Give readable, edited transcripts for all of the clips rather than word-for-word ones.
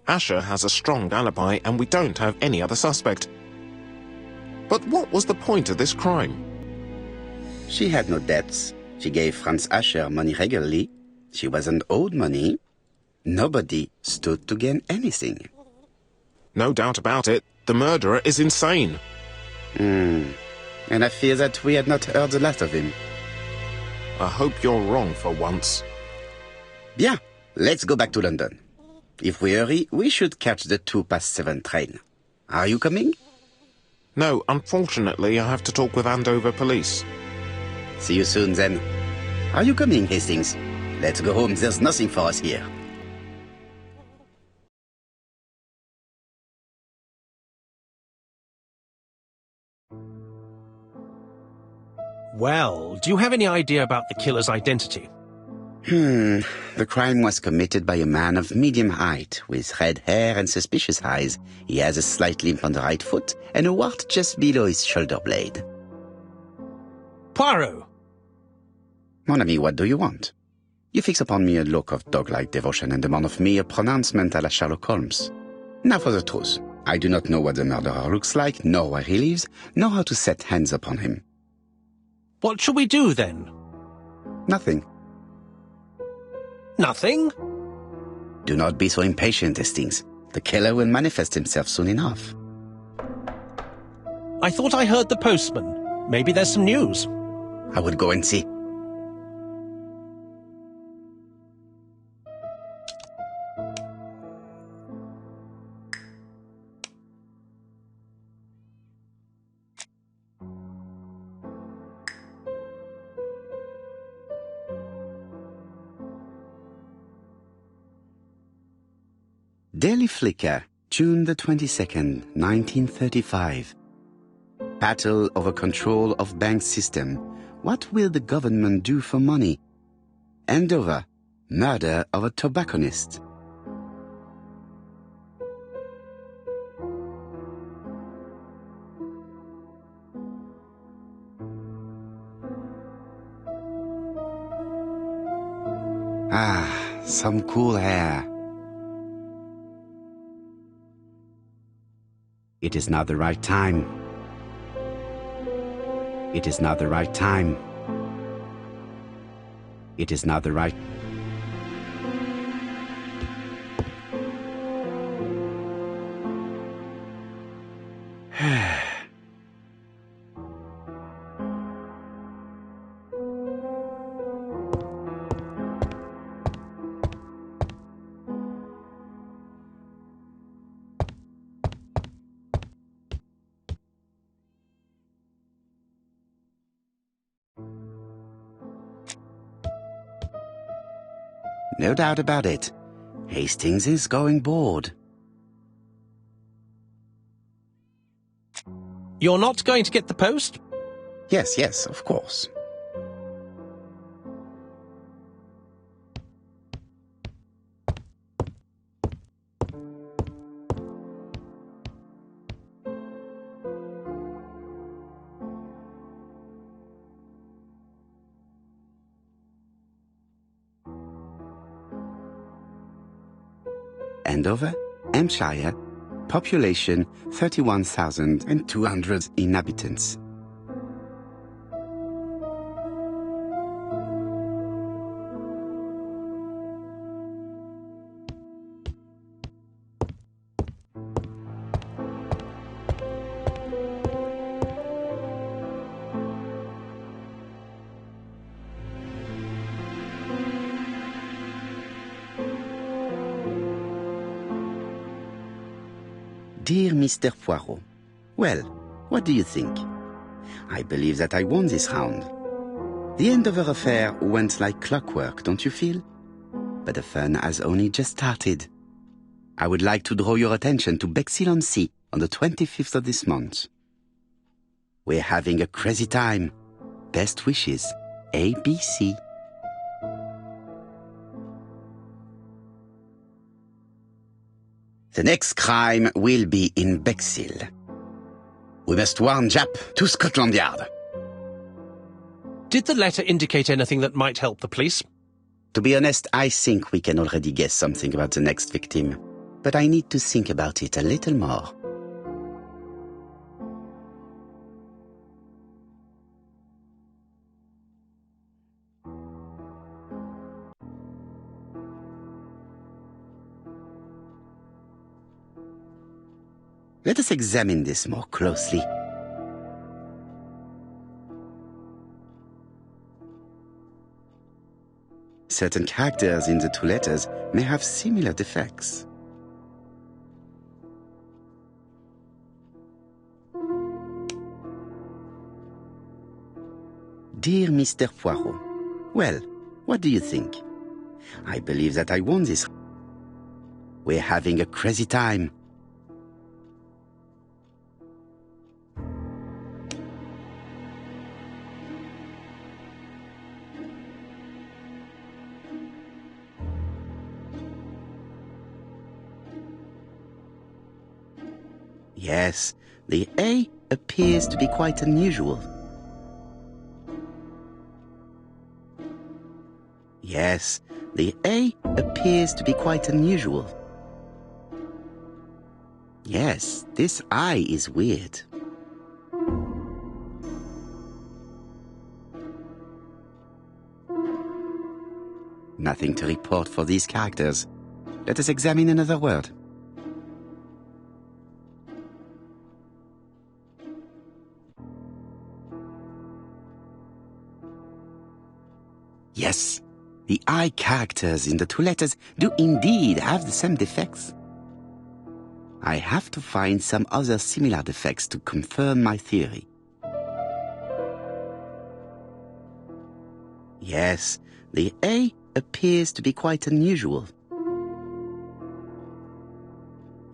Asher has a strong alibi and we don't have any other suspect. But what was the point of this crime? She had no debts. She gave Franz Asher money regularly. She wasn't owed money. Nobody stood to gain anything. No doubt about it, the murderer is insane. And I fear that we had not heard the last of him. I hope you're wrong for once. Bien, let's go back to London. If we hurry, we should catch the 7:02 train. Are you coming? No, unfortunately, I have to talk with Andover police. See you soon, then. Are you coming, Hastings? Let's go home. There's nothing for us here. Well, do you have any idea about the killer's identity? The crime was committed by a man of medium height, with red hair and suspicious eyes. He has a slight limp on the right foot and a wart just below his shoulder blade. Poirot! Mon ami, what do you want? You fix upon me a look of dog-like devotion and demand of me a pronouncement à la Sherlock Holmes. Now for the truth. I do not know what the murderer looks like, nor where he lives, nor how to set hands upon him. What shall we do, then? Nothing. Nothing? Do not be so impatient, Hastings. The killer will manifest himself soon enough. I thought I heard the postman. Maybe there's some news. I will go and see. Daily Flicker, June the 22nd, 1935. Battle over control of bank system. What will the government do for money? Andover, murder of a tobacconist. Ah, some cool air. It is not the right time. It is not the right time. It is not the right... No doubt about it. Hastings is going bored. You're not going to get the post? Yes, of course. Andover, Hampshire, population 31,200 inhabitants. Dear Mr. Poirot, well, what do you think? I believe that I won this round. The Andover affair went like clockwork, don't you feel? But the fun has only just started. I would like to draw your attention to Bexhill-on-Sea on the 25th of this month. We're having a crazy time. Best wishes, ABC. The next crime will be in Bexhill. We must warn Japp to Scotland Yard. Did the letter indicate anything that might help the police? To be honest, I think we can already guess something about the next victim. but I need to think about it a little more. Let us examine this more closely. Certain characters in the two letters may have similar defects. Dear Mr. Poirot, well, what do you think? I believe that I won this. We're having a crazy time. Yes, the A appears to be quite unusual. Yes, the A appears to be quite unusual. Yes, this I is weird. Nothing to report for these characters. Let us examine another word. Yes, the I characters in the two letters do indeed have the same defects. I have to find some other similar defects to confirm my theory. Yes, the A appears to be quite unusual.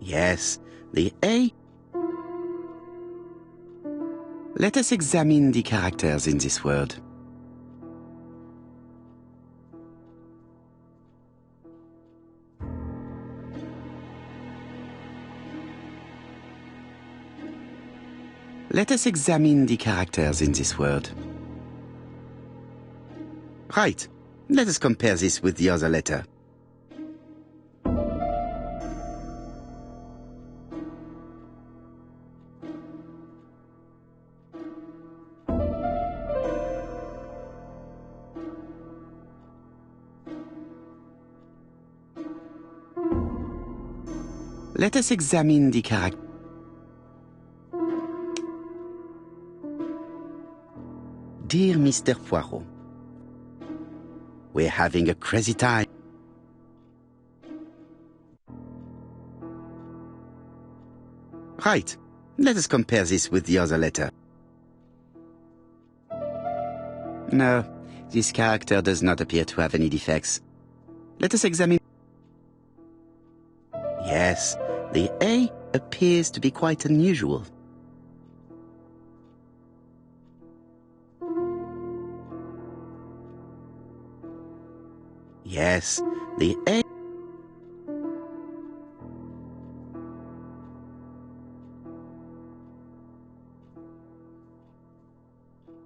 Yes, the A. Let us examine the characters in this word. Let us examine the characters in this word. Right. Let us compare this with the other letter. Let us examine the character. Dear Mr. Poirot, we're having a crazy time. Right. Let us compare this with the other letter. No, this character does not appear to have any defects. Let us examine. Yes, the A appears to be quite unusual. Yes, the A.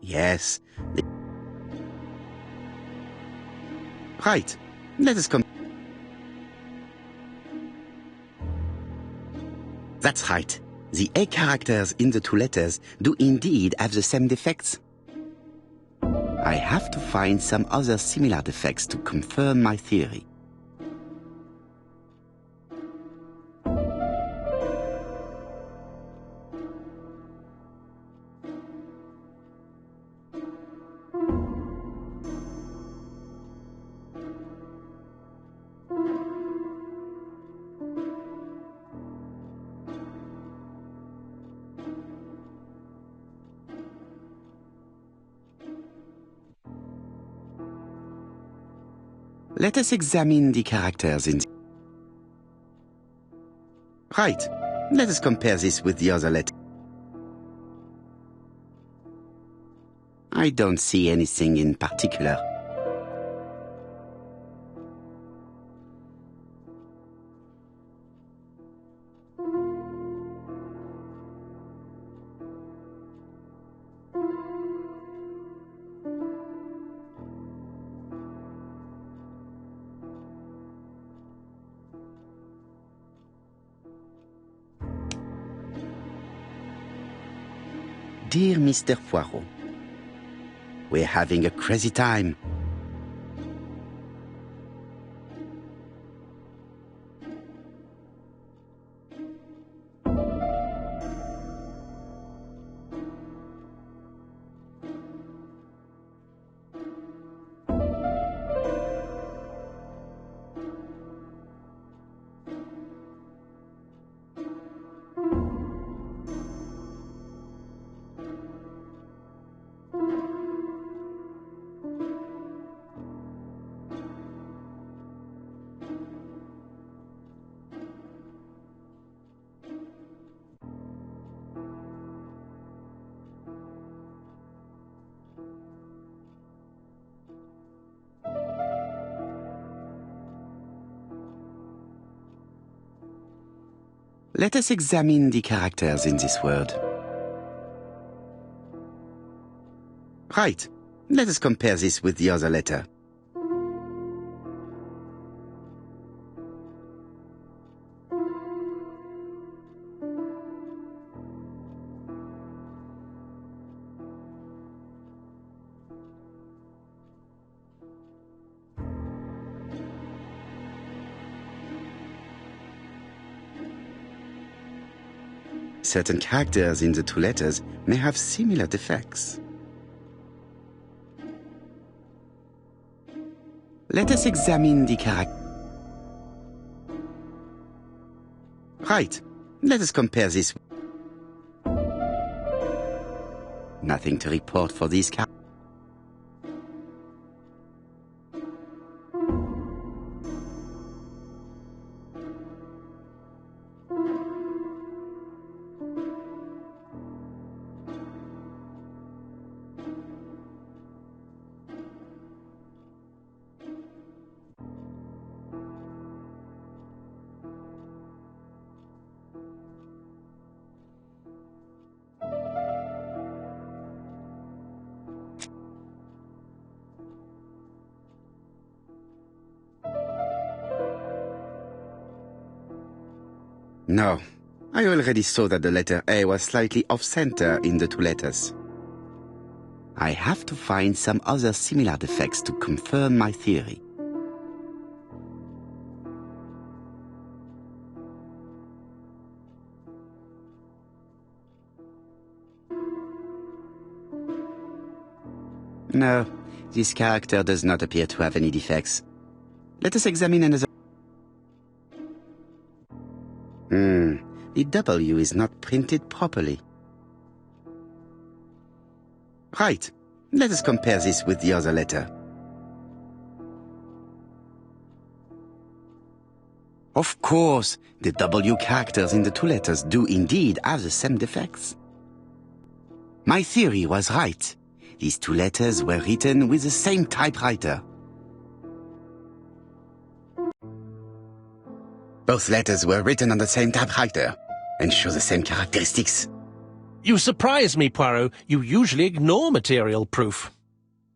Yes, the. Right. Let us come. That's right. The A characters in the two letters do indeed have the same defects. I have to find some other similar defects to confirm my theory. Let us examine the characters in. Right. Let us compare this with the other letter. I don't see anything in particular. Dear Mr. Poirot, we're having a crazy time. Let us examine the characters in this word. Right. Let us compare this with the other letter. Certain characters in the two letters may have similar defects. Let us examine the character. Right. Let us compare this. Nothing to report for these characters. No, I already saw that the letter A was slightly off-center in the two letters. I have to find some other similar defects to confirm my theory. No, this character does not appear to have any defects. Let us examine another. The W is not printed properly. Right. Let us compare this with the other letter. Of course, the W characters in the two letters do indeed have the same defects. My theory was right. These two letters were written with the same typewriter. Both letters were written on the same typewriter and show the same characteristics. You surprise me, Poirot. You usually ignore material proof.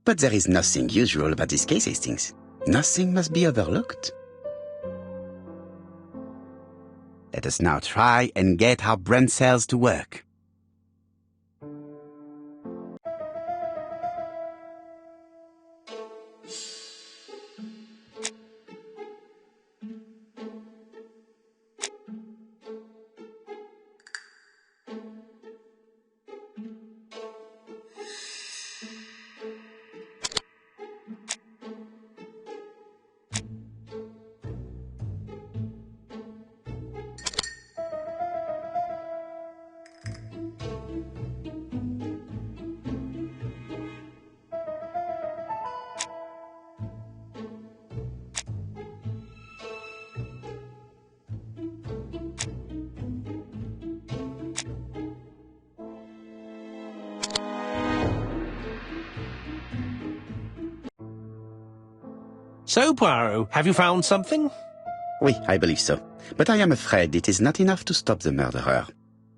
But there is nothing usual about this case, Hastings. Nothing must be overlooked. Let us now try and get our brain cells to work. So, Poirot, have you found something? Oui, I believe so. But I am afraid it is not enough to stop the murderer.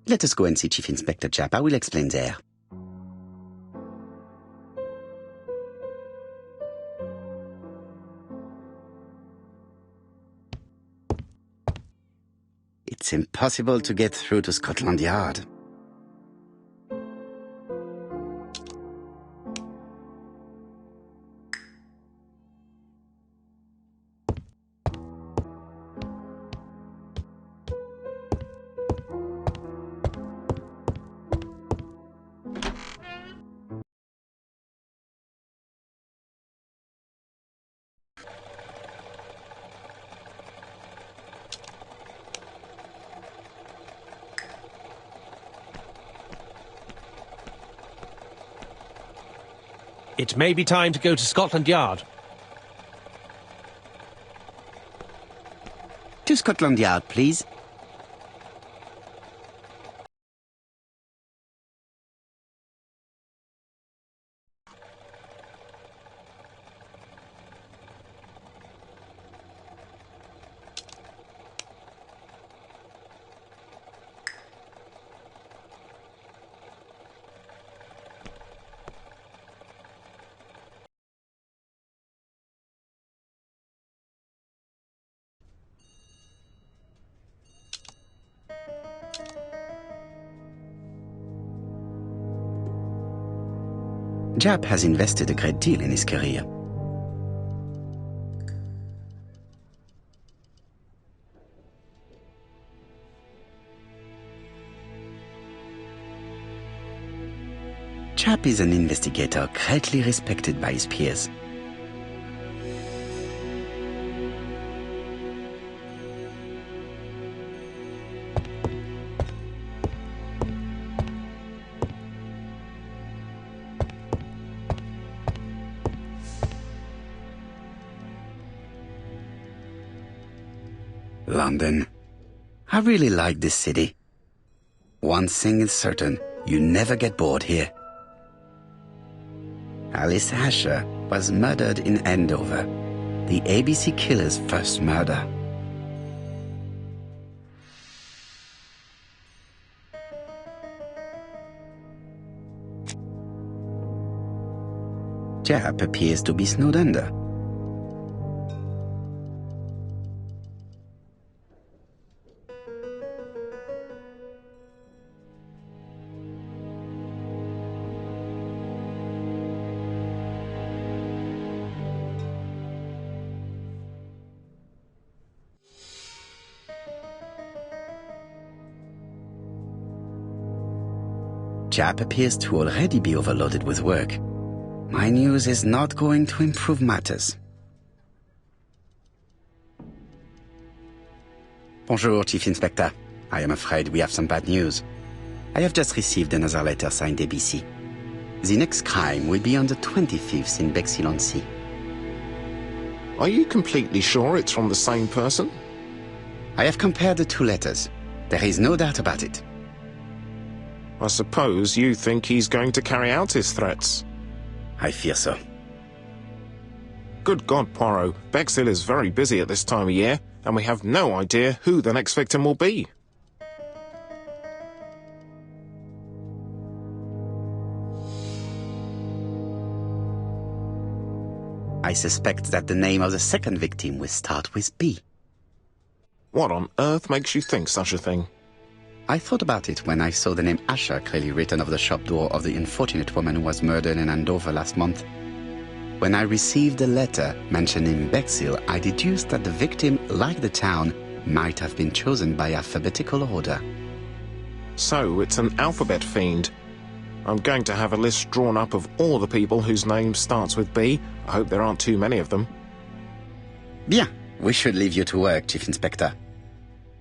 Let us go and see Chief Inspector Japp. I will explain there. It's impossible to get through to Scotland Yard. It may be time to go to Scotland Yard. To Scotland Yard, please. Jap has invested a great deal in his career. Jap is an investigator greatly respected by his peers. London. I really like this city. One thing is certain, you never get bored here. Alice Asher was murdered in Andover, the ABC killer's first murder. Jap appears to be snowed under. Jap appears to already be overloaded with work. My news is not going to improve matters. Bonjour, Chief Inspector. I am afraid we have some bad news. I have just received another letter signed ABC. The next crime will be on the 25th in Bexhill-on-Sea. Are you completely sure it's from the same person? I have compared the two letters. There is no doubt about it. I suppose you think he's going to carry out his threats. I fear so. Good God, Poirot. Bexhill is very busy at this time of year, and we have no idea who the next victim will be. I suspect that the name of the second victim will start with B. What on earth makes you think such a thing? I thought about it when I saw the name Asher clearly written over the shop door of the unfortunate woman who was murdered in Andover last month. When I received a letter mentioning Bexhill, I deduced that the victim, like the town, might have been chosen by alphabetical order. So it's an alphabet fiend. I'm going to have a list drawn up of all the people whose name starts with B. I hope there aren't too many of them. Bien, we should leave you to work, Chief Inspector.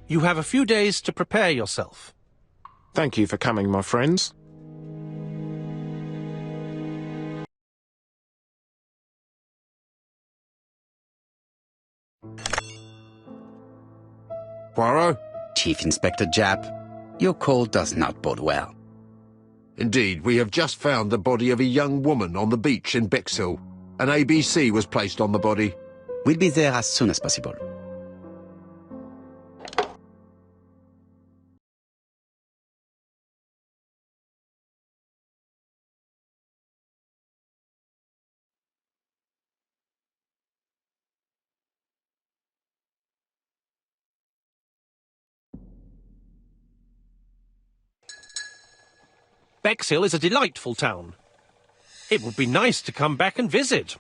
You have a few days to prepare yourself. Thank you for coming, my friends. Poirot? Chief Inspector Jap, your call does not bode well. Indeed, we have just found the body of a young woman on the beach in Bexhill. An ABC was placed on the body. We'll be there as soon as possible. Bexhill is a delightful town. It would be nice to come back and visit.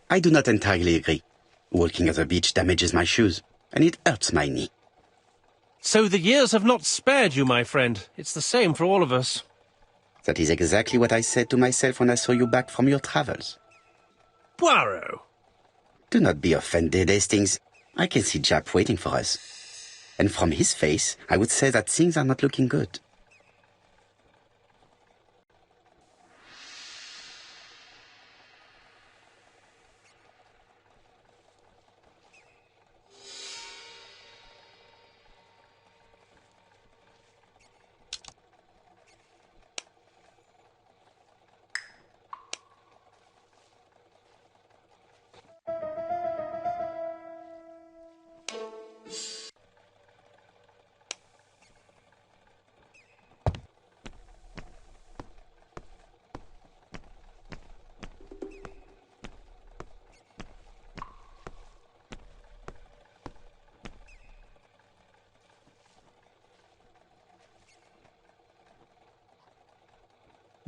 I do not entirely agree. Walking at the beach damages my shoes, and it hurts my knee. So the years have not spared you, my friend. It's the same for all of us. That is exactly what I said to myself when I saw you back from your travels. Poirot! Do not be offended, Hastings. I can see Jap waiting for us. And from his face, I would say that things are not looking good.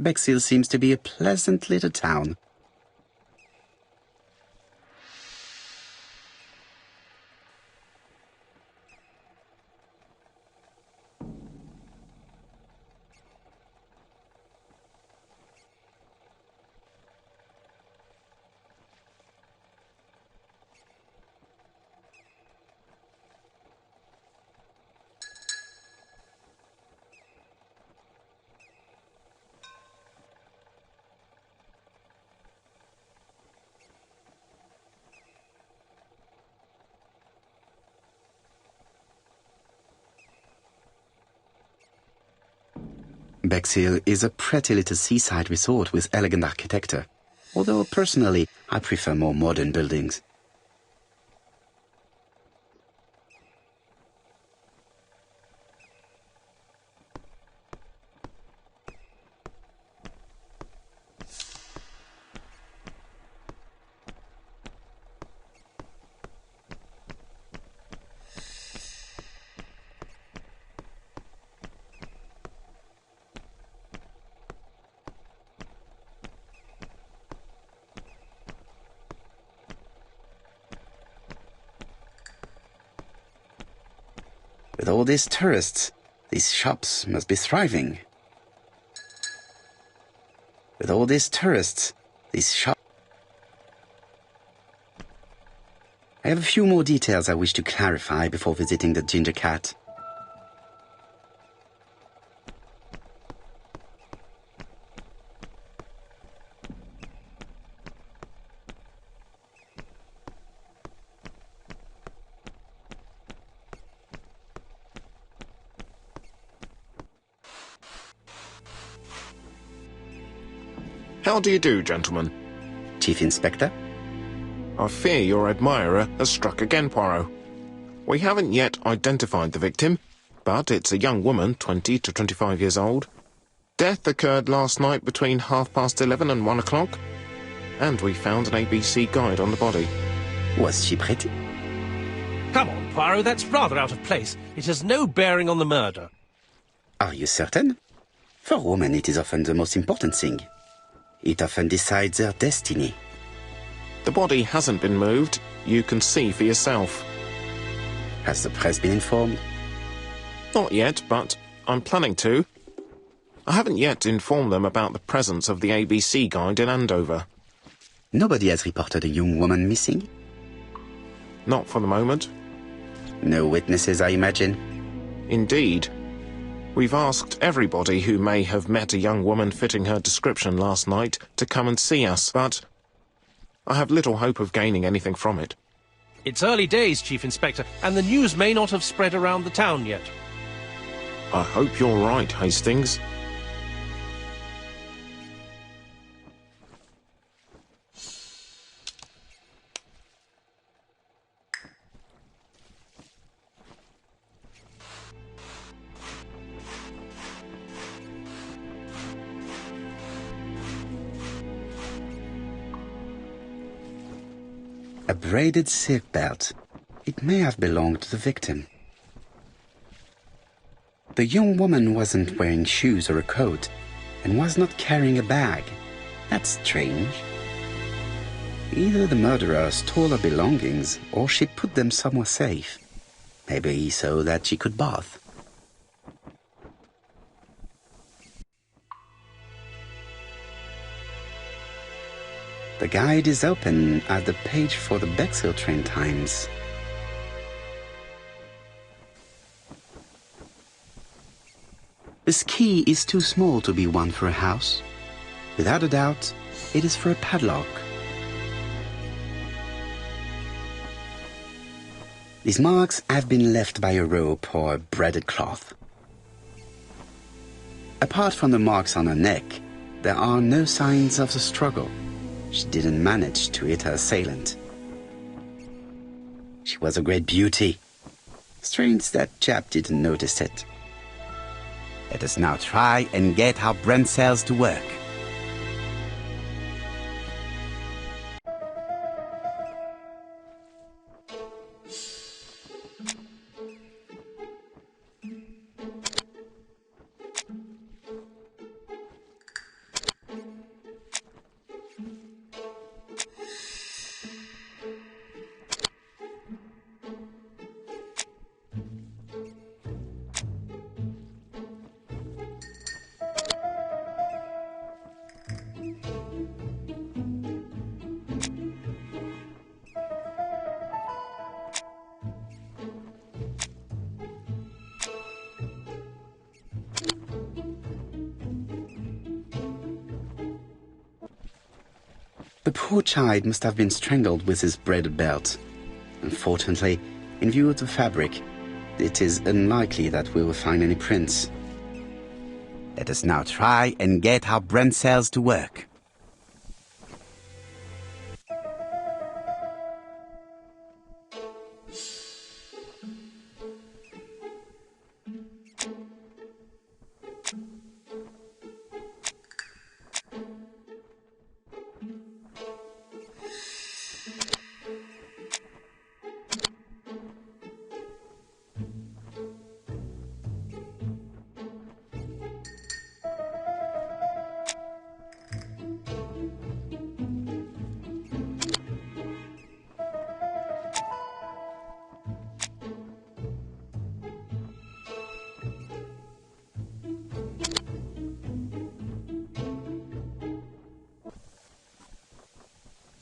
Bexhill seems to be a pleasant little town. Bexhill is a pretty little seaside resort with elegant architecture, although personally I prefer more modern buildings. With all these tourists, these shops must be thriving. With all these tourists, these shops... I have a few more details I wish to clarify before visiting the Ginger Cat. How do you do, gentlemen? Chief Inspector? I fear your admirer has struck again, Poirot. We haven't yet identified the victim, but it's a young woman, 20 to 25 years old. Death occurred last night between 11:30 and 1 o'clock, and we found an ABC guide on the body. Was she pretty? Come on, Poirot, that's rather out of place. It has no bearing on the murder. Are you certain? For women, it is often the most important thing. It often decides their destiny. The body hasn't been moved. You can see for yourself. Has the press been informed? Not yet, but I'm planning to. I haven't yet informed them about the presence of the ABC guide in Andover. Nobody has reported a young woman missing? Not for the moment. No witnesses, I imagine? Indeed. We've asked everybody who may have met a young woman fitting her description last night to come and see us, but I have little hope of gaining anything from it. It's early days, Chief Inspector, and the news may not have spread around the town yet. I hope you're right, Hastings. A braided silk belt. It may have belonged to the victim. The young woman wasn't wearing shoes or a coat, and was not carrying a bag. That's strange. Either the murderer stole her belongings, or she put them somewhere safe. Maybe so that she could bath. The guide is open at the page for the Bexhill train times. This key is too small to be one for a house. Without a doubt, it is for a padlock. These marks have been left by a rope or a braided cloth. Apart from the marks on her neck, there are no signs of the struggle. She didn't manage to hit her assailant. She was a great beauty. Strange that chap didn't notice it. Let us now try and get our brain cells to work. The poor child must have been strangled with his braided belt. Unfortunately, in view of the fabric, it is unlikely that we will find any prints. Let us now try and get our brain cells to work.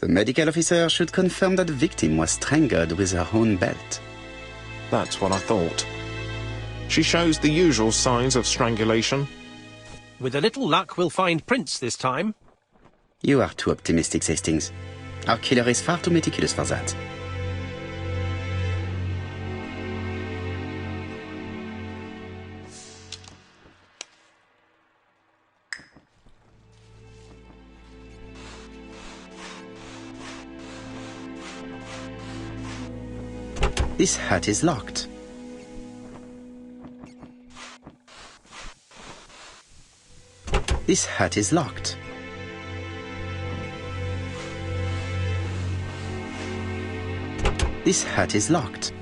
The medical officer should confirm that the victim was strangled with her own belt. That's what I thought. She shows the usual signs of strangulation. With a little luck, we'll find prints this time. You are too optimistic, Hastings. Our killer is far too meticulous for that. This hut is locked. This hut is locked. This hut is locked.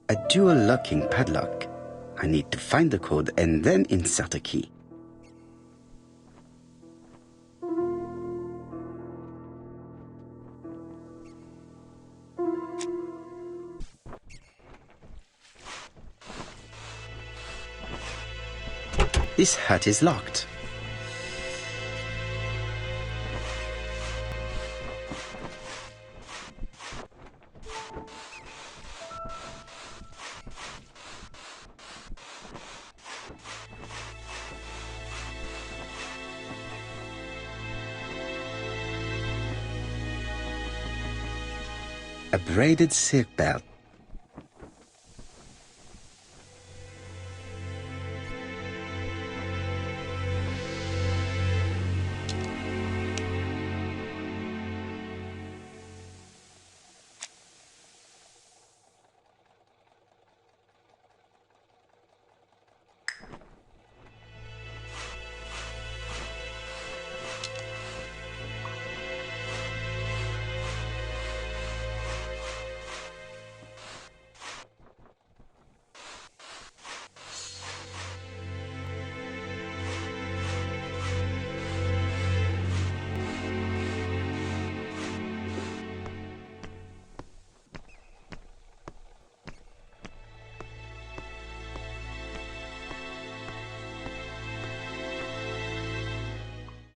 A dual locking padlock. I need to find the code and then insert a key. This hut is locked. A braided silk belt